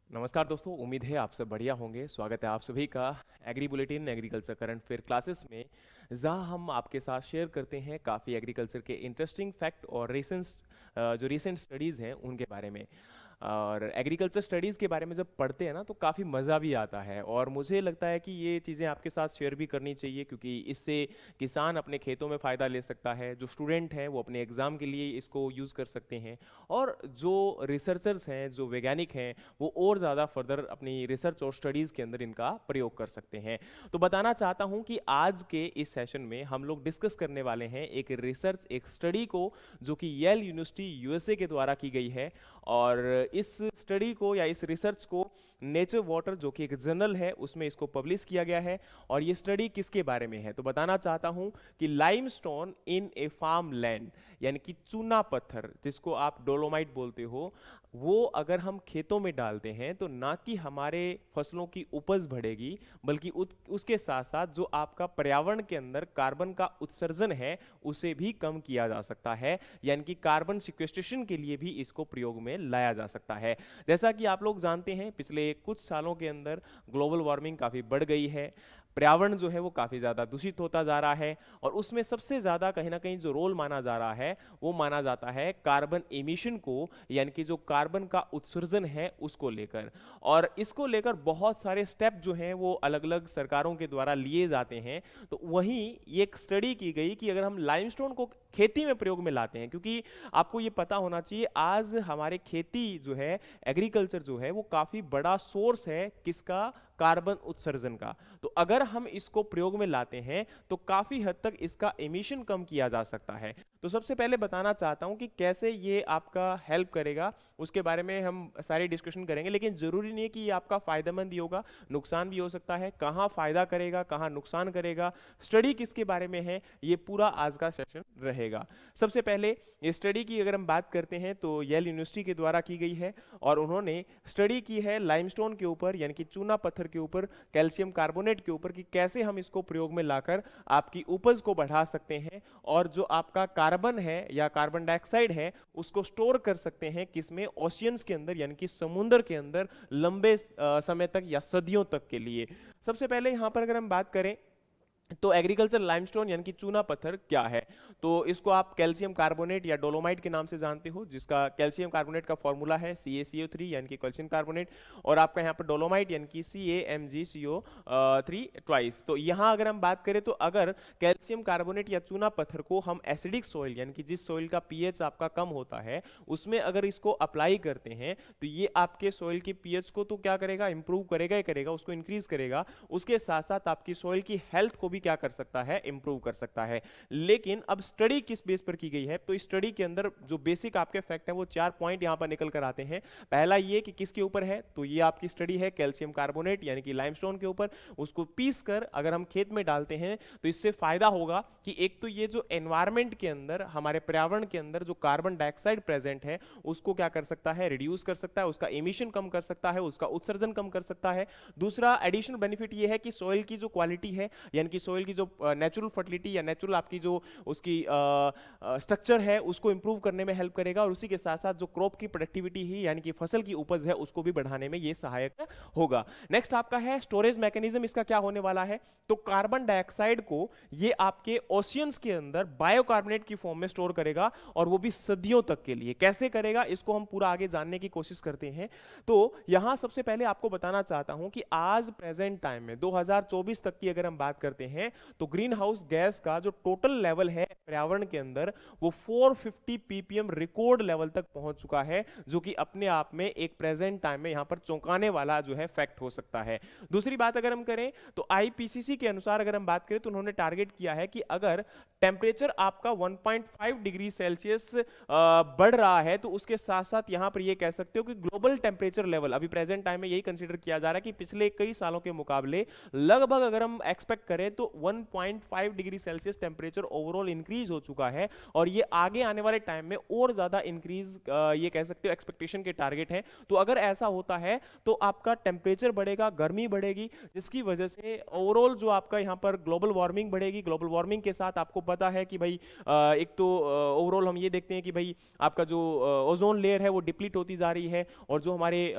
नमस्कार दोस्तों, उम्मीद है आप सब बढ़िया होंगे। स्वागत है आप सभी का agri bulletin agriculture current fair classes में, जहां हम आपके साथ शेयर करते हैं काफ़ी एग्रीकल्चर के इंटरेस्टिंग फैक्ट और जो रिसेंट स्टडीज़ हैं उनके बारे में। और एग्रीकल्चर स्टडीज़ के बारे में जब पढ़ते हैं ना तो काफ़ी मज़ा भी आता है, और मुझे लगता है कि ये चीज़ें आपके साथ शेयर भी करनी चाहिए, क्योंकि इससे किसान अपने खेतों में फ़ायदा ले सकता है, जो स्टूडेंट हैं वो अपने एग्ज़ाम के लिए इसको यूज़ कर सकते हैं, और जो रिसर्चर्स हैं, जो वैज्ञानिक हैं, वो और ज़्यादा फर्दर अपनी रिसर्च और स्टडीज़ के अंदर इनका प्रयोग कर सकते हैं। तो बताना चाहता हूँ कि आज के इस सेशन में हम लोग डिस्कस करने वाले हैं एक स्टडी को, जो कि येल यूनिवर्सिटी यूएसए के द्वारा की गई है। और इस स्टडी को या इस रिसर्च को नेचर वाटर, जो कि एक जर्नल है, उसमें इसको पब्लिश किया गया है। और ये स्टडी किसके बारे में है तो बताना चाहता हूँ कि लाइमस्टोन इन ए फार्म लैंड, यानी कि चूना पत्थर जिसको आप डोलोमाइट बोलते हो, वो अगर हम खेतों में डालते हैं तो ना कि हमारे फसलों की उपज बढ़ेगी, बल्कि उसके साथ साथ जो आपका पर्यावरण के अंदर कार्बन का उत्सर्जन है उसे भी कम किया जा सकता है। यानी कि कार्बन सिक्वेस्ट्रेशन के लिए भी इसको प्रयोग में लाया जा सकता है। जैसा कि आप लोग जानते हैं, पिछले कुछ सालों के अंदर ग्लोबल वार्मिंग काफ़ी बढ़ गई है, पर्यावरण जो है वो काफ़ी ज़्यादा दूषित होता जा रहा है, और उसमें सबसे ज़्यादा कहीं ना कहीं जो रोल माना जा रहा है वो माना जाता है कार्बन एमिशन को, यानी कि जो कार्बन का उत्सर्जन है उसको लेकर। और इसको लेकर बहुत सारे स्टेप जो हैं वो अलग अलग सरकारों के द्वारा लिए जाते हैं। तो वहीं ये एक स्टडी की गई कि अगर हम लाइमस्टोन को खेती में प्रयोग में लाते हैं, क्योंकि आपको ये पता होना चाहिए आज हमारे खेती जो है, एग्रीकल्चर जो है, वो काफ़ी बड़ा सोर्स है किसका, कार्बन उत्सर्जन का। तो अगर हम इसको प्रयोग में लाते हैं तो काफ़ी हद तक इसका एमिशन कम किया जा सकता है। तो सबसे पहले बताना चाहता हूं कि कैसे ये आपका हेल्प करेगा, उसके बारे में हम सारी डिस्कशन करेंगे। लेकिन ज़रूरी नहीं है कि ये आपका फ़ायदेमंद ही होगा, नुकसान भी हो सकता है। कहाँ फ़ायदा करेगा, कहाँ नुकसान करेगा, स्टडी किसके बारे में है, ये पूरा आज का सेशन रहेगा। सबसे पहले ये स्टडी की अगर हम बात करते हैं तो येल यूनिवर्सिटी के द्वारा की गई है, और उन्होंने स्टडी की है लाइमस्टोन के ऊपर, यानी कि चूना पत्थर के ऊपर, कैल्शियम कार्बोनेट के ऊपर, कि कैसे हम इसको प्रयोग में लाकर आपकी उपज को बढ़ा सकते हैं, और जो आपका कार्बन है या कार्बन डाइऑक्साइड है उसको स्टोर कर सकते हैं किसमें, ओशियंस के अंदर, यानी कि समुद्र के अंदर लंबे समय तक या सदियों तक के लिए। सबसे पहले यहां पर अगर हम बात करें तो एग्रीकल्चर लाइमस्टोन यानी कि चूना पत्थर क्या है, तो इसको आप कैल्शियम कार्बोनेट या डोलोमाइट के नाम से जानते हो, जिसका कैल्शियम कार्बोनेट का फॉर्मूला है CaCO3 यानी कि कैल्शियम कार्बोनेट, और आपका यहाँ पर डोलोमाइट यानी कि CaMgCO3 ट्वाइस। तो यहाँ अगर हम बात करें तो अगर कैल्शियम कार्बोनेट या चूना पत्थर को हम एसिडिक सॉइल, यानी कि जिस सॉइल का पीएच आपका कम होता है, उसमें अगर इसको अप्लाई करते हैं तो ये आपके सॉइल के पीएच को तो क्या करेगा, इंप्रूव करेगा ही करेगा, उसको इंक्रीज करेगा। उसके साथ साथ आपकी सॉइल की हेल्थ को भी क्या कर सकता है, इंप्रूव कर सकता है। लेकिन अब स्टडी किस बेस पर की गई है, तो स्टडी के अंदर जो बेसिक आपके फैक्ट है वो 4 पॉइंट यहां पर निकल कर आते हैं। पहला ये कि किसके ऊपर है, तो ये आपकी स्टडी है कैल्शियम कार्बोनेट यानी कि लाइमस्टोन के ऊपर। उसको पीस कर अगर हम खेत में डालते हैं तो इससे फायदा होगा कि एक तो ये जो एनवायरमेंट के अंदर, हमारे पर्यावरण के अंदर जो कार्बन डाइऑक्साइड प्रेजेंट है उसको क्या कर सकता है, रिड्यूस कर सकता है, उसका एमिशन कम कर सकता है, उसका उत्सर्जन कम कर सकता है। दूसरा एडिशनल बेनिफिट ये है कि सॉइल की जो क्वालिटी है, यानी कि सॉइल की जो नेचुरल फर्टिलिटी या नेचुरल आपकी जो उसकी स्ट्रक्चर है उसको इंप्रूव करने में हेल्प करेगा, और उसी के साथ साथ जो क्रॉप की प्रोडक्टिविटी है यानी कि फसल की उपज है उसको भी बढ़ाने में ये सहायक होगा। नेक्स्ट आपका है स्टोरेज मैकेनिज्म, इसका क्या होने वाला है, तो कार्बन डाइऑक्साइड को ये आपके ओशियंस के अंदर बायोकार्बोनेट की फॉर्म में स्टोर करेगा, और वो भी सदियों तक के लिए। कैसे करेगा इसको हम पूरा आगे जानने की कोशिश करते हैं। तो यहां सबसे पहले आपको बताना चाहता हूं कि आज प्रेजेंट टाइम में 2024 तक की अगर हम बात करते हैं तो ग्रीन हाउस गैस का जो टोटल लेवल है पर्यावरण के अंदर वो 450 ppm रिकॉर्ड लेवल तक पहुंच चुका है, जो कि अपने आप में एक प्रेजेंट टाइम में यहां पर चौंकाने वाला जो है फैक्ट हो सकता है। दूसरी बात अगर हम करें तो IPCC के अनुसार अगर हम बात करें तो उन्होंने टारगेट किया है कि अगर टेम्परेचर आपका 1.5 डिग्री सेल्सियस बढ़ रहा है तो उसके साथ साथ यहां पर यह कह सकते हो कि ग्लोबल टेम्परेचर लेवल अभी प्रेजेंट टाइम में यही कंसीडर किया जा रहा है कि पिछले कई सालों के मुकाबले लगभग अगर हम एक्सपेक्ट करें तो 1.5 degree Celsius temperature overall increase हो चुका है, और ये आगे आने वाले टाइम में और ज्यादा इंक्रीज ये कह सकते हो एक्सपेक्टेशन के टारगेट है। तो अगर ऐसा होता है तो आपका टेम्परेचर बढ़ेगा, गर्मी बढ़ेगी, जिसकी वजह से ओवरऑल जो आपका यहाँ पर ग्लोबल वार्मिंग बढ़ेगी। ग्लोबल वार्मिंग के साथ आपको पता है कि भाई एक तो ओवरऑल हम ये देखते हैं कि भाई आपका जो ओजोन लेयर है वो डिप्लीट होती जा रही है, और जो हमारे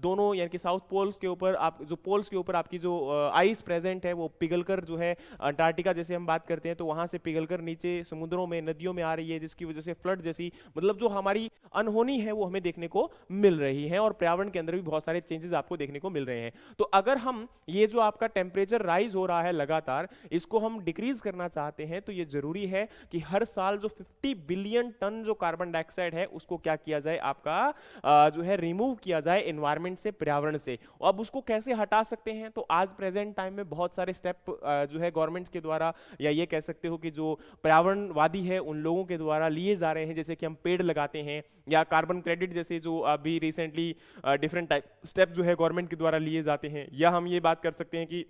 दोनों यानी कि साउथ पोल्स के ऊपर आप जो पोल्स के ऊपर आपकी जो आइस प्रेजेंट है वो पिघलकर जो है अंटार्कटिका जैसे हम बात करते हैं तो वहां से पिघलकर नीचे समुद्रों में नदियों में आ रही है, जिसकी वजह से फ्लड जैसी मतलब जो हमारी अनहोनी है वो हमें देखने को मिल रही है, और पर्यावरण के अंदर भी बहुत सारे चेंजेस आपको देखने को मिल रहे हैं। तो अगर हम ये जो आपका टेम्परेचर राइज हो रहा है लगातार, इसको हम डिक्रीज करना चाहते हैं तो ये जरूरी है कि हर साल जो 50 बिलियन टन जो कार्बन डाइऑक्साइड है उसको क्या किया जाए, आपका जो है रिमूव किया जाए एनवायरमेंट से, पर्यावरण से। अब उसको कैसे हटा सकते हैं, तो आज प्रेजेंट टाइम में बहुत सारे स्टेप जो है गवर्नमेंट्स के द्वारा, या ये कह सकते हो कि जो पर्यावरणवादी है उन लोगों के द्वारा लिए जा रहे हैं, जैसे कि हम पेड़ लगाते हैं या कार्बन क्रेडिट जैसे जो अभी रिसेंटली डिफरेंट टाइप स्टेप जो है गवर्नमेंट के द्वारा लिए जाते हैं। या हम ये बात कर सकते हैं कि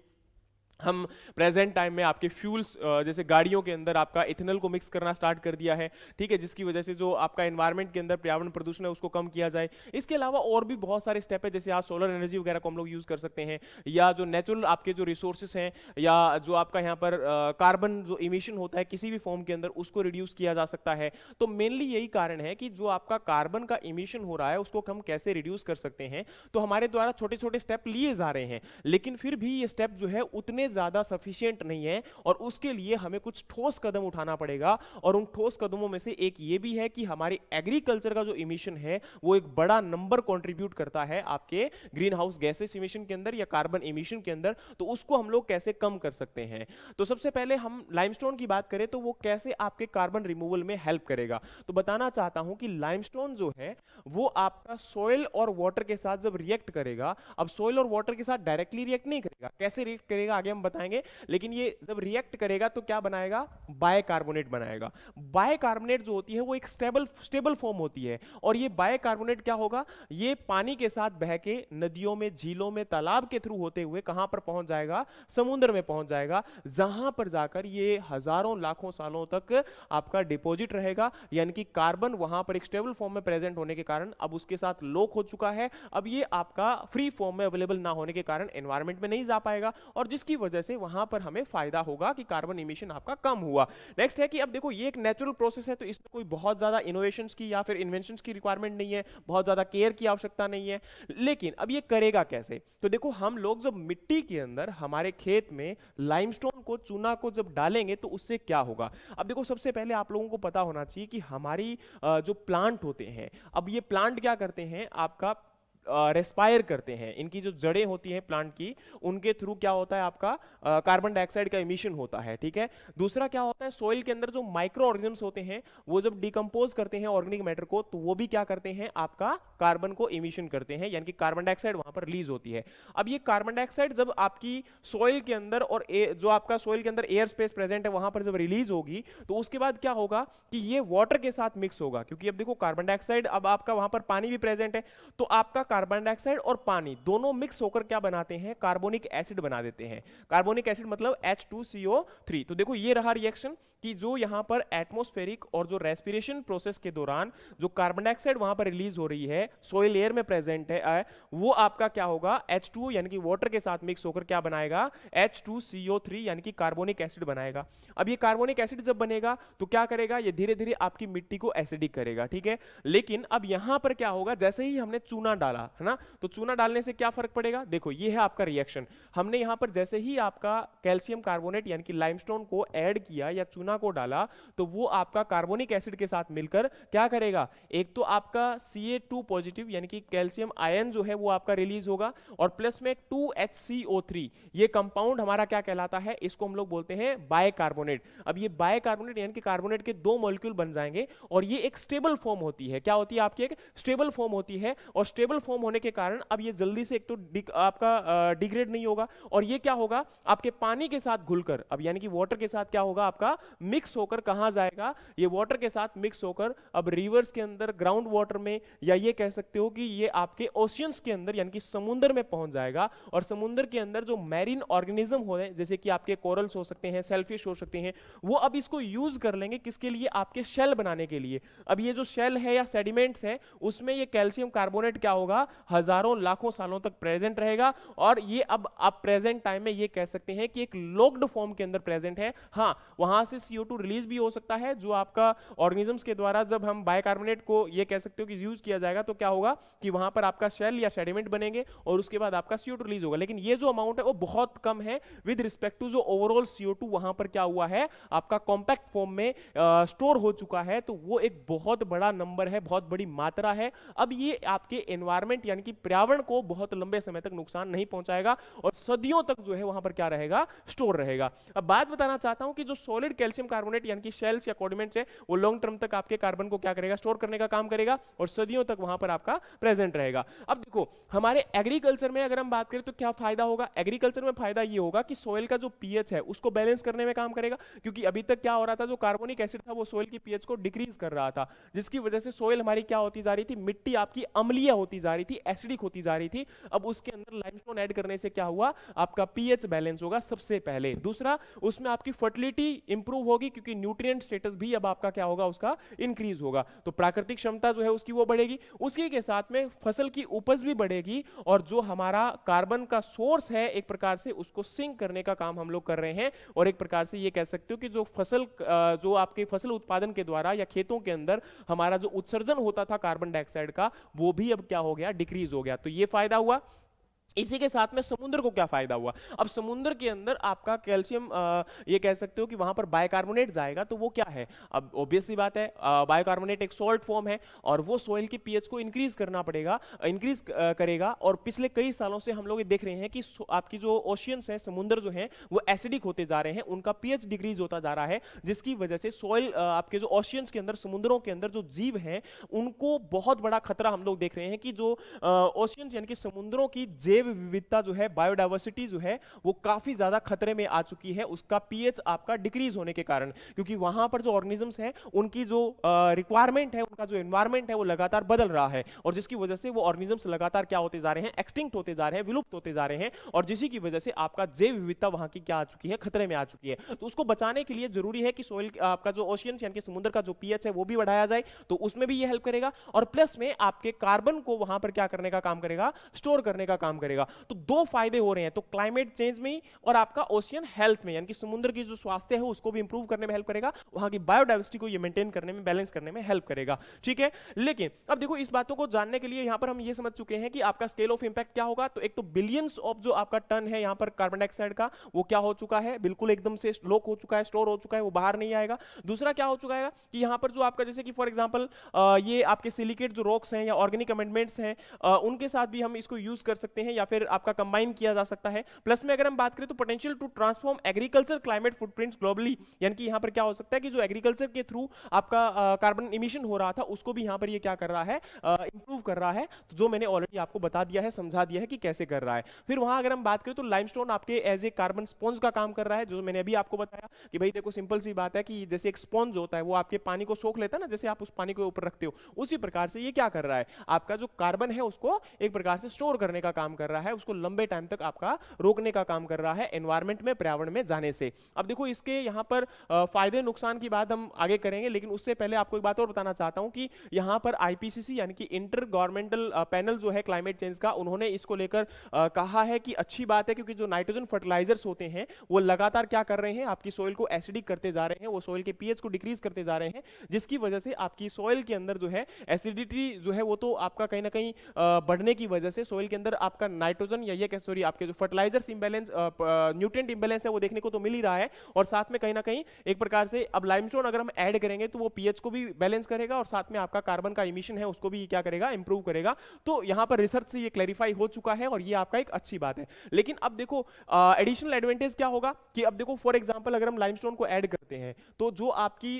हम प्रेजेंट टाइम में आपके फ्यूल्स जैसे गाड़ियों के अंदर आपका इथेनॉल को मिक्स करना स्टार्ट कर दिया है, ठीक है, जिसकी वजह से जो आपका एनवायरनमेंट के अंदर पर्यावरण प्रदूषण है उसको कम किया जाए। इसके अलावा और भी बहुत सारे स्टेप है, जैसे आज सोलर एनर्जी वगैरह को हम लोग यूज कर सकते हैं, या जो नेचुरल आपके जो रिसोर्सेस हैं, या जो आपका यहाँ पर कार्बन जो इमिशन होता है किसी भी फॉर्म के अंदर उसको रिड्यूस किया जा सकता है। तो मेनली यही कारण है कि जो आपका कार्बन का इमिशन हो रहा है उसको हम कैसे रिड्यूस कर सकते हैं। तो हमारे द्वारा छोटे छोटे स्टेप लिए जा रहे हैं, लेकिन फिर भी ये स्टेप जो है उतने ज्यादा सफिशिएंट नहीं है, और उसके लिए हमें कुछ ठोस कदम उठाना पड़ेगा। और उन ठोस कदमों में से एक ये भी है कि हमारी एग्रीकल्चर का जो इमिशन है वो एक बड़ा नंबर कंट्रीब्यूट करता है आपके ग्रीन हाउस गैसेस इमिशन के अंदर या कार्बन इमिशन के अंदर। तो उसको हम लोग कैसे कम कर सकते हैं, तो सबसे पहले हम लाइमस्टोन की बात करें तो वो कैसे आपके कार्बन रिमूवल में हेल्प करेगा। तो बताना चाहता हूं कि लाइमस्टोन जो है वो आपका सॉइल और वाटर के साथ जब रिएक्ट करेगा, अब सॉइल और वाटर के साथ डायरेक्टली रिएक्ट नहीं करेगा, कैसे रिएक्ट करेगा आगे हम बताएंगे, लेकिन ये जब रिएक्ट करेगा तो क्या बनाएगा, बायकार्बोनेट बनाएगा। बायकार्बोनेट जो होती है वो एक स्टेबल फॉर्म होती है, और ये बायकार्बोनेट क्या होगा, ये पानी के साथ बह के नदियों में, झीलों में, तालाब के थ्रू होते हुए कहां पर पहुंच जाएगा, समुद्र में पहुंच जाएगा, जहां पर जाकर ये हजारों लाखों सालों तक आपका डिपॉजिट रहेगा। यानी कि कार्बन वहां पर एक स्टेबल फॉर्म में प्रेजेंट होने के कारण अब उसके साथ लॉक हो चुका है, अब ये आपका फ्री फॉर्म में अवेलेबल ना होने के कारण एनवायरमेंट में नहीं जा पाएगा, और जिसकी वजह से वहां पर हमें फायदा होगा कि कार्बन इमिशन आपका कम हुआ। नेक्स्ट है कि अब देखो ये एक नेचुरल प्रोसेस है, तो इसमें कोई बहुत ज्यादा इनोवेशंस की या फिर इन्वेंशंस की रिक्वायरमेंट नहीं है, बहुत ज्यादा केयर की आवश्यकता नहीं है। लेकिन अब ये करेगा कैसे, तो देखो हम लोग जब मिट्टी के अंदर हमारे खेत में लाइमस्टोन को, चूना को जब डालेंगे तो उससे क्या होगा। अब देखो सबसे पहले आप लोगों को पता होना चाहिए कि हमारी जो प्लांट होते हैं, अब ये प्लांट क्या करते हैं, आपका रेस्पायर करते हैं, इनकी जो जड़ें होती हैं प्लांट की, उनके थ्रू क्या होता है, आपका कार्बन डाइऑक्साइड का इमिशन होता है, ठीक है। दूसरा क्या होता है, सोइल के अंदर जो माइक्रो ऑर्गेनिजम्स होते हैं वो जब डिकम्पोज करते हैं ऑर्गेनिक मैटर को, तो वो भी क्या करते हैं, आपका कार्बन को इमिशन करते हैं, यानी कि कार्बन डाइऑक्साइड वहां पर रिलीज होती है। अब ये कार्बन डाइऑक्साइड जब आपकी सोइल के अंदर और जो आपका सोइल के अंदर एयर स्पेस प्रेजेंट है वहां पर जब रिलीज होगी, तो उसके बाद क्या होगा कि ये वाटर के साथ मिक्स होगा, क्योंकि अब देखो कार्बन डाइऑक्साइड, अब आपका वहां पर पानी भी प्रेजेंट है, तो आपका कार्बन डाइऑक्साइड और पानी दोनों मिक्स होकर क्या बनाते हैं, कार्बोनिक एसिड बना देते हैं। कार्बोनिक एसिड मतलब H2CO3। तो देखो ये रहा रिएक्शन कि जो यहां पर एटमॉस्फेरिक और जो रेस्पिरेशन प्रोसेस के दौरान जो कार्बन डाइऑक्साइड वहां पर रिलीज हो रही है, सोइल एयर में प्रेजेंट है, वो आपका क्या होगा, H2 यानी कि वाटर के साथ मिक्स होकर क्या बनाएगा, H2CO3 यानी कि कार्बोनिक एसिड बनाएगा। अब ये कार्बोनिक एसिड जब बनेगा तो क्या करेगा, ये धीरे धीरे आपकी मिट्टी को एसिडिक करेगा, ठीक है। लेकिन अब यहां पर क्या होगा, जैसे ही हमने चूना डाला है ना, तो चूना डालने से क्या फर्क पड़ेगा, देखो ये है आपका रिएक्शन। हमने यहां पर जैसे ही आपका कैल्शियम कार्बोनेट यानी कि लाइमस्टोन को ऐड किया या चूना को डाला, तो वो आपका कार्बोनिक एसिड के साथ मिलकर क्या करेगा, एक तो आपका Ca2 पॉजिटिव यानी कि कैल्शियम आयन जो है वो आपका रिलीज होगा, और प्लस में 2HCO3 ये कंपाउंड हमारा क्या कहलाता है, इसको हम लोग बोलते हैं बायकार्बोनेट। अब ये बायकार्बोनेट यानी कि कार्बोनेट के दो मॉलिक्यूल बन जाएंगे, और ये एक स्टेबल फॉर्म होती है, क्या होती है आपकी, एक स्टेबल फॉर्म होती है, और स्टेबल फॉर्म होने के कारण अब ये जल्दी से एक तो आपका डिग्रेड नहीं होगा, और ये क्या होगा, आपके पानी के साथ घुलकर, अब यानी कि वाटर के साथ क्या होगा, आपका मिक्स होकर कहाँ जाएगा, ये वाटर के साथ मिक्स होकर अब रिवर्स के अंदर, ग्राउंड वाटर में, या ये कह सकते हो कि ये आपके ओशियंस के अंदर यानी कि समुद्र में पहुंच जाएगा। और समुद्र के अंदर जो मैरीन ऑर्गेनिज्म हो रहे हैं, जैसे कि आपके कोरल्स हो सकते हैं, सेलफिश हो सकते हैं, वो अब इसको यूज कर लेंगे किसके लिए, आपके शेल बनाने के लिए। अब ये जो शेल है या सेडिमेंट्स है, उसमें ये कैल्शियम कार्बोनेट क्या होगा, हजारों लाखों सालों तक प्रेजेंट रहेगा। और ये अब आप प्रेजेंट टाइम में ये कह सकते हैं कि एक लॉक्ड फॉर्म के अंदर प्रेजेंट है। हाँ, वहां से CO2 रिलीज भी हो सकता है, जो आपका ऑर्गेनिजम्स के द्वारा जब हम बाइकार्बोनेट को ये कह सकते हो कि यूज किया जाएगा, तो क्या होगा कि वहां पर आपका शेल या सेडिमेंट बनेंगे और उसके बाद आपका CO2 रिलीज होगा। लेकिन ये जो अमाउंट है वो बहुत कम है विद रिस्पेक्ट टू जो ओवरऑल CO2 वहां पर क्या हुआ है, आपका कॉम्पैक्ट फॉर्म में स्टोर हो चुका है। तो वो एक बहुत बड़ा नंबर है, बहुत बड़ी मात्रा है। अब ये आपके एनवायरमेंट यानी कि पर्यावरण को बहुत लंबे समय तक नुकसान नहीं पहुंचाएगा और सदियों तक जो है वहां पर क्या रहेगा, स्टोर रहेगा। अब बात बताना चाहता हूं कि जो सॉलिड कैल्शियम कार्बोनेट यानी कि शेल्स या कोडिमेंट्स है, वो लॉन्ग टर्म तक आपके कार्बन को क्या करेगा, स्टोर करने का काम करेगा और सदियों तक वहां पर आपका प्रेजेंट रहेगा। अब देखो हमारे एग्रीकल्चर में अगर हम बात करें तो क्या फायदा होगा, एग्रीकल्चर में फायदा ये होगा कि सोइल का जो पीएच है उसको बैलेंस करने में काम करेगा। क्योंकि अभी तक क्या हो रहा था, जो कार्बोनिक एसिड था वो सोइल की पीएच को डिक्रीज कर रहा था, जिसकी वजह से सोइल हमारी क्या होती जा रही थी, मिट्टी आपकी अम्लीय होती जा रही थी, एसिडिक होती जा रही थी। अब उसके अंदर लाइमस्टोन ऐड करने से क्या हुआ, आपका पीएच बैलेंस होगा सबसे पहले। दूसरा, उसमें आपकी फर्टिलिटी इंप्रूव होगी क्योंकि न्यूट्रिएंट स्टेटस भी अब आपका क्या होगा, उसका इंक्रीज होगा। तो प्राकृतिक क्षमता जो है उसकी वो बढ़ेगी, उसी के साथ में फसल की उपज भी बढ़ेगी और जो हमारा कार्बन का सोर्स है एक प्रकार से उसको सिंक करने का काम हम लोग कर रहे हैं। और एक प्रकार से ये कह सकते हो कि जो फसल जो आपके फसल उत्पादन के द्वारा या खेतों के अंदर हमारा जो उत्सर्जन होता था कार्बन डाइऑक्साइड का, वो भी अब क्या हो गया, डिक्रीज हो गया। तो ये फायदा हुआ। इसी के साथ में समुद्र को क्या फायदा हुआ, अब समुद्र के अंदर आपका कैल्शियम ये कह सकते हो कि वहां पर बाइकार्बोनेट जाएगा। तो वो क्या है, अब ऑब्वियस सी बात है, बाइकार्बोनेट एक सॉल्ट फॉर्म है और वो सॉइल की पीएच को इंक्रीज करना पड़ेगा, इंक्रीज करेगा। और पिछले कई सालों से हम लोग ये देख रहे हैं कि आपकी जो ओशियंस है, समुद्र जो है वो एसिडिक होते जा रहे हैं, उनका पीएच डिक्रीज होता जा रहा है, जिसकी वजह से सॉइल आपके जो ओशियंस के अंदर, समुद्रों के अंदर जो जीव हैं उनको बहुत बड़ा खतरा हम लोग देख रहे हैं कि जो ओशियंस यानी कि समुद्रों की जैव विविधता जो है, बायोडाइवर्सिटी जो है, वो काफी ज्यादा खतरे में आ चुकी है, उसका पीएच आपका डिक्रीज होने के कारण। क्योंकि वहां पर जो ऑर्गेनिजम्स हैं उनकी जो रिक्वायरमेंट है, उनका जो एनवायरमेंट है वो लगातार बदल रहा है और जिसकी वजह से वो ऑर्गेनिजम्स लगातार क्या होते जा रहे हैं, एक्सटिंक्ट होते जा रहे हैं, विलुप्त होते जा रहे हैं। और जिसी की वजह से आपका जैव विविधता वहां की क्या आ चुकी है, खतरे में आ चुकी है। तो उसको बचाने के लिए जरूरी है कि सोइल आपका जो ओशियंस यानी कि समुद्र का जो पीएच है वो भी बढ़ाया जाए, तो उसमें भी ये हेल्प करेगा। और प्लस में आपके कार्बन को वहां पर क्या करने का काम करेगा, स्टोर करने का काम करेगा। तो दो फायदे हो रहे हैं, तो क्लाइमेट चेंज में और आपका ओशियन हेल्थ में, यानी कि समुद्र की जो स्वास्थ्य है उसको भी इंप्रूव करने में हेल्प करेगा, वहां की बायोडाइवर्सिटी को ये मेंटेन करने में, बैलेंस करने में हेल्प करेगा। ठीक है, लेकिन अब देखो इस बातों को जानने के लिए यहां पर हम ये समझ चुके हैं कि आपका स्केल ऑफ इंपैक्ट क्या होगा। तो एक तो बिलियंस ऑफ जो आपका टन है यहां पर कार्बन डाइऑक्साइड का, वो क्या हो चुका है, बिल्कुल एकदम से लॉक हो चुका है, स्टोर हो चुका है, वो बाहर नहीं आएगा। दूसरा क्या हो चुका है कि यहां पर जो आपका जैसे कि फॉर एग्जांपल ये आपके सिलिकेट जो रॉक्स हैं या ऑर्गेनिक अमेंडमेंट्स हैं, उनके साथ भी हम इसको यूज कर सकते हैं या फिर आपका कंबाइन किया जा सकता है। प्लस में अगर हम बात करें तो potential to transform agriculture climate footprints globally, यानी कि यहां पर क्या हो सकता है कि जो एग्रीकल्चर के थ्रू आपका कार्बन इमिशन हो रहा था उसको भी यहां पर ये क्या कर रहा है, इंप्रूव कर रहा है। तो जो मैंने ऑलरेडी आपको बता दिया है, समझा दिया है कि कैसे कर रहा है। फिर वहां अगर हम बात करें तो लाइमस्टोन आपके एज ए कार्बन स्पॉन्ज का काम कर रहा है, जो मैंने अभी आपको बताया कि भाई देखो सिंपल सी बात है कि जैसे एक स्पॉन्ज होता है वो आपके पानी को सोख लेता है ना, जैसे आप उस पानी को ऊपर रखते हो, उसी प्रकार से ये क्या कर रहा है, आपका जो कार्बन है उसको एक प्रकार से स्टोर करने का काम कर रहा है, उसको लंबे टाइम तक आपका रोकने का काम कर रहा है एनवायरमेंट में, पर्यावरण में जाने से। अब देखो इसके यहां पर फायदे नुकसान की बात हम आगे करेंगे, लेकिन उससे पहले आपको एक बात और बताना चाहता हूं कि यहां पर आईपीसीसी यानी कि इंटर गवर्नमेंटल पैनल जो है क्लाइमेट चेंज का, उन्होंने इसको लेकर कहा है कि अच्छी बात है, क्योंकि जो नाइट्रोजन फर्टिलाइजर्स होते हैं वो लगातार क्या कर रहे हैं, आपकी सोइल को एसिडिक करते जा रहे हैं, वो सोइल के पीएच को डिक्रीज करते जा रहे हैं, जिसकी वजह से आपकी सोइल के अंदर जो है एसिडिटी जो है वो तो आपका कहीं ना कहीं बढ़ने की वजह से सोइल के अंदर आपका नाइट्रोजन या ये सॉरी आपके जो फर्टिलाइजर्स इंबैलेंस, न्यूट्रिएंट इंबैलेंस है वो देखने को तो मिल ही रहा है। और साथ में कहीं ना कहीं एक प्रकार से अब लाइमस्टोन अगर हम ऐड करेंगे तो वो पीएच को भी बैलेंस करेगा और साथ में आपका कार्बन का इमिशन है उसको भी क्या करेगा, इंप्रूव करेगा। तो यहां पर रिसर्च से ये क्लैरिफाई हो चुका है और ये आपका एक अच्छी बात है। लेकिन अब देखो एडिशनल एडवांटेज क्या होगा कि अब देखो फॉर एग्जांपल अगर हम लाइमस्टोन को ऐड कर करते हैं। तो जो आपकी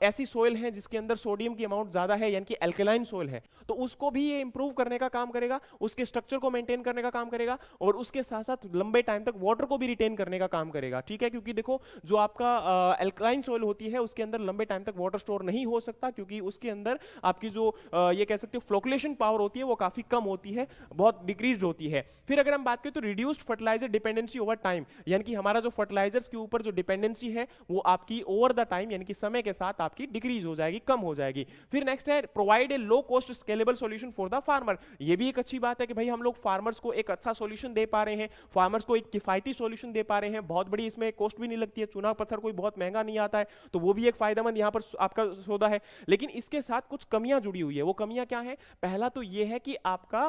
ऐसी सोइल है जिसके अंदर सोडियम की अमाउंट ज्यादा है, यानी कि एल्कलाइन सोइल है, तो उसको भी ये इंप्रूव करने का काम करेगा, उसके स्ट्रक्चर को मेंटेन करने का काम करेगा, और उसके साथ साथ लंबे टाइम तक वाटर को भी रिटेन करने का काम करेगा। ठीक है, क्योंकि देखो जो आपका एल्कलाइन सोइल होती है उसके अंदर लंबे टाइम तक वाटर स्टोर नहीं हो सकता, क्योंकि उसके अंदर आपकी जो ये कह सकते हो फ्लोकुलेशन पावर होती है वो काफी कम होती है, बहुत डिक्रीज होती है। फिर अगर हम बात करें तो reduced fertiliser dependency over time, यानी कि हमारा जो फर्टिलाइजर्स के ऊपर जो डिपेंडेंसी है वो आपकी ओवर द टाइम यानी कि समय के साथ आपकी डिक्रीज हो जाएगी, कम हो जाएगी। फिर नेक्स्ट है provide a low cost scalable solution for the farmer. ये भी एक अच्छी बात है कि भाई हम लोग फार्मर्स को एक अच्छा सॉल्यूशन दे पा रहे हैं, फार्मर्स को एक किफायती सॉल्यूशन दे पा रहे हैं, बहुत बड़ी इसमें कॉस्ट भी नहीं लगती है, चूना पत्थर कोई बहुत महंगा नहीं आता है, तो वो भी एक फायदेमंद यहाँ पर आपका सौदा है। लेकिन इसके साथ कुछ कमियां जुड़ी हुई है। वो कमियां क्या है? पहला तो ये है कि आपका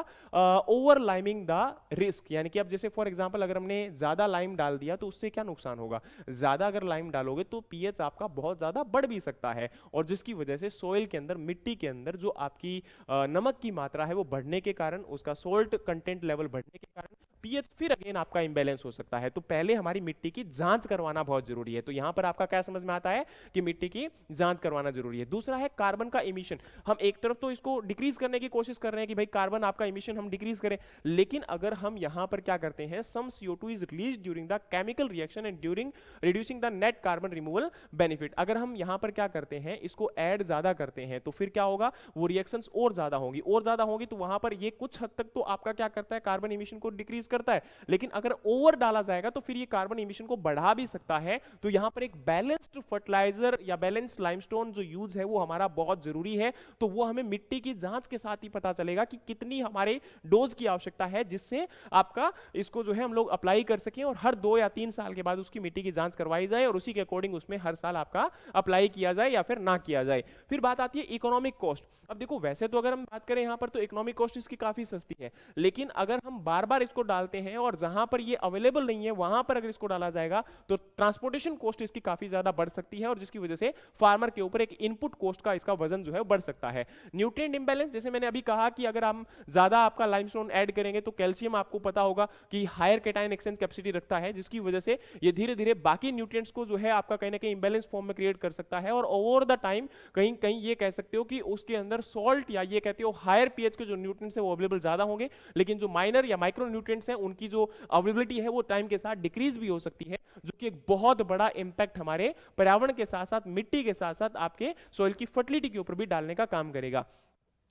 ओवर लाइमिंग द रिस्क, यानी कि अब जैसे फॉर एग्जांपल अगर हमने ज्यादा लाइम डाल दिया तो उससे क्या नुकसान होगा? ज्यादा अगर लाइम डालोगे तो पीएच आपका बहुत ज्यादा बढ़ भी सकता है, और जिसकी वजह से सोइल के अंदर, मिट्टी के अंदर जो आपकी नमक की मात्रा है वो बढ़ने के कारण, उसका सोल्ट कंटेंट लेवल बढ़ने के कारण पीएच फिर अगेन आपका इंबैलेंस हो सकता है। तो पहले हमारी मिट्टी की जांच करवाना बहुत जरूरी है। तो यहां पर आपका क्या समझ में आता है कि मिट्टी की जांच करवाना जरूरी है। दूसरा है कार्बन का इमिशन। हम एक तरफ तो इसको डिक्रीज करने की कोशिश कर रहे हैं कि भाई कार्बन आपका इमिशन हम डिक्रीज करें, लेकिन अगर हम यहां पर क्या करते हैं, सम CO2 is release during the chemical reaction and during reducing the net carbon removal benefit. अगर हम यहां पर क्या करते हैं, इसको ऐड ज्यादा करते हैं, तो फिर क्या होगा, वो रिएक्शंस और ज्यादा होंगी, और ज्यादा होंगी, तो वहां पर ये कुछ हद तक तो आपका क्या करता है, कार्बन इमिशन को डिक्रीज करता है। लेकिन अगर ओवर डाला जाएगा तो फिर ये कार्बन इमिशन को बढ़ा भी सकता है। तो यहां पर एक बैलेंस्ड फर्टिलाइजर या बैलेंस्ड लाइमस्टोन जो यूज है वो हमारा बहुत जरूरी है। तो वो हमें मिट्टी की जांच के साथ ही पता चलेगा कि कितनी हमारे डोज की आवश्यकता है, जिससे आपका इसको जो है हम लोग अप्लाई कर सकें, और हर 2 या 3 साल के बाद उसकी मिट्टी की जांच करवाई जाए, और उसी के अकॉर्डिंग उसमें हर साल आपका अप्लाई किया जाए या फिर ना किया जाए। फिर बात आती है इकोनॉमिक कॉस्ट। अब देखो वैसे तो अगर हम बात करें यहां पर तो इकोनॉमिक कॉस्ट इसकी काफी सस्ती है, लेकिन अगर हम बार बार इसको डालते हैं और जहां पर ये अवेलेबल नहीं है वहां पर अगर इसको डाला जाएगा तो ट्रांसपोर्टेशन कॉस्ट इसकी काफी ज्यादा बढ़ सकती है, और जिसकी वजह से फार्मर के ऊपर एक इनपुट कॉस्ट का इसका वजन जो है बढ़ सकता है। न्यूट्रिएंट इंबैलेंस, जैसे मैंने अभी कहा कि अगर हम ज्यादा आपका लाइमस्टोन ऐड करेंगे तो कैल्शियम आपको पता होगा कि हायर कैटायन एक्सचेंज कैपेसिटी रखता है, जिसकी वजह से ये धीरे धीरे बाकी न्यूट्रिएंट्स को जो है आपका कहीं ना कहीं इंबैलेंस फॉर्म में क्रिएट कर सकता है, और ओवर द टाइम कहीं कहीं ये कह सकते हो कि उसके अंदर सॉल्ट या ये कहते हो हायर पीएच के जो न्यूट्रिएंट्स है वो अवेलेबल ज्यादा होंगे, लेकिन जो माइनर या माइक्रो न्यूट्रिएंट्स हैं उनकी जो अवेलेबिलिटी है वो टाइम के साथ डिक्रीज भी हो सकती है, जो कि एक बहुत बड़ा इंपैक्ट हमारे पर्यावरण के साथ साथ मिट्टी के साथ साथ आपके सॉइल की फर्टिलिटी के ऊपर भी डालने का काम करेगा।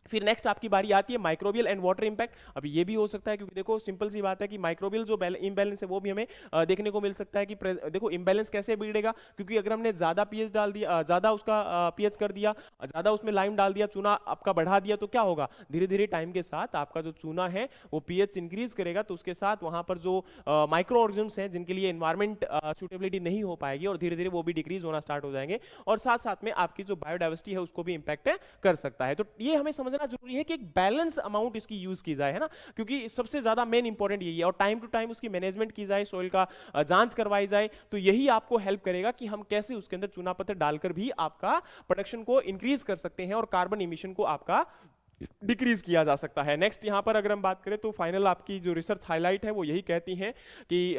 फिर नेक्स्ट आपकी बारी आती है माइक्रोबियल एंड वाटर इंपैक्ट। अब ये भी हो सकता है, क्योंकि देखो सिंपल सी बात है कि माइक्रोबियल जो इम्बैलेंस है वो भी हमें देखने को मिल सकता है कि देखो इम्बैलेंस कैसे बिगड़ेगा, क्योंकि अगर हमने ज्यादा पीएच डाल दिया, ज्यादा उसका पीएच कर दिया, ज्यादा उसमें लाइम डाल दिया, चूना आपका बढ़ा दिया, तो क्या होगा, धीरे धीरे टाइम के साथ आपका जो चूना है वो पीएच इंक्रीज करेगा, तो उसके साथ वहां पर जो माइक्रो ऑर्गेनिज्म्स हैं जिनके लिए एनवायरमेंट सूटेबिलिटी नहीं हो पाएगी, और धीरे धीरे वो भी डिक्रीज होना स्टार्ट हो जाएंगे, और साथ साथ में आपकी जो बायोडाइवर्सिटी है उसको भी इंपैक्ट कर सकता है। तो ये हमें समझना जरूरी है कि एक बैलेंस अमाउंट इसकी यूज की जाए, है ना, क्योंकि सबसे ज्यादा मेन इंपॉर्टेंट यही है, और टाइम टू टाइम उसकी मैनेजमेंट की जाए, सोइल का जांच करवाई जाए, तो यही आपको हेल्प करेगा कि हम कैसे उसके अंदर चूना पत्थर डालकर भी आपका प्रोडक्शन को इंक्रीज कर सकते हैं और कार्बन इमिशन को आपका डिक्रीज किया जा सकता है। नेक्स्ट यहां पर अगर हम बात करें तो फाइनल आपकी जो रिसर्च हाईलाइट है वो यही कहती है कि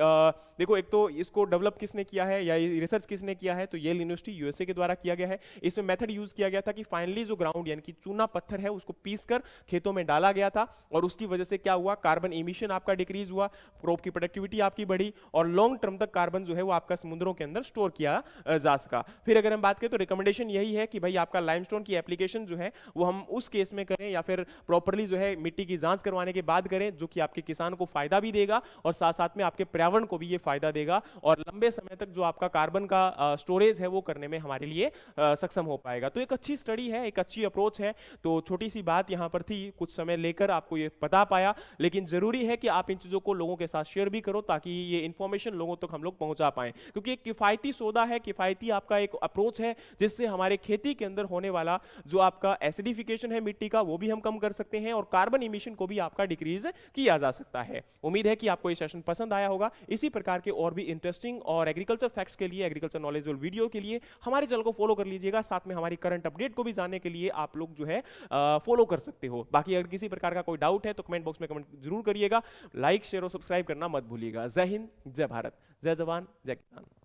देखो एक तो इसको डेवलप किसने किया है या रिसर्च किसने किया है, तो येल यूनिवर्सिटी यूएसए के द्वारा किया गया है। इसमें मेथड यूज किया गया था कि फाइनली जो ग्राउंड यानी कि चूना पत्थर है उसको पीस कर खेतों में डाला गया था, और उसकी वजह से क्या हुआ, कार्बन इमिशन आपका डिक्रीज हुआ, क्रॉप की प्रोडक्टिविटी आपकी बढ़ी, और लॉन्ग टर्म तक कार्बन जो है वो आपका समुद्रों के अंदर स्टोर किया जा सका। फिर अगर हम बात करें तो रिकमेंडेशन यही है कि भाई आपका लाइमस्टोन की एप्लीकेशन जो है वो हम उस केस में करें या फिर प्रॉपर्ली जो है मिट्टी की जांच करवाने के बाद करें, जो कि आपके किसान को फायदा भी देगा और साथ साथ में आपके पर्यावरण को भी ये फायदा देगा, और लंबे समय तक जो आपका कार्बन का स्टोरेज है वो करने में हमारे लिए सक्षम हो पाएगा। तो एक अच्छी स्टडी है, एक अच्छी अप्रोच है। तो छोटी सी बात यहाँ पर थी, कुछ समय लेकर आपको ये बता पाया, लेकिन जरूरी है कि आप इन चीजों को लोगों के साथ शेयर भी करो ताकि ये इंफॉर्मेशन लोगों तक हम लोग पहुंचा पाए, क्योंकि एक किफायती सौदा है, किफायती आपका एक अप्रोच है, जिससे हमारे खेती के अंदर होने वाला जो आपका एसिडिफिकेशन है मिट्टी का वो भी हम कम कर सकते हैं, और कार्बन इमिशन को भी आपका डिक्रीज किया जा सकता है। उम्मीद है कि आपको ये सेशन पसंद आया होगा। इसी प्रकार के और भी इंटरेस्टिंग और एग्रीकल्चर फैक्ट्स के लिए, एग्रीकल्चर नॉलेजेबल वीडियो के लिए हमारे चैनल को फॉलो कर लीजिएगा। साथ में हमारी करंट अपडेट को भी जानने के लिए आप लोग जो है फॉलो कर सकते हो। बाकी अगर किसी प्रकार का कोई डाउट है तो कमेंट बॉक्स में कमेंट जरूर करिएगा। लाइक शेयर और सब्सक्राइब करना मत भूलिएगा। जय हिंद, जय भारत, जय जवान, जय किसान।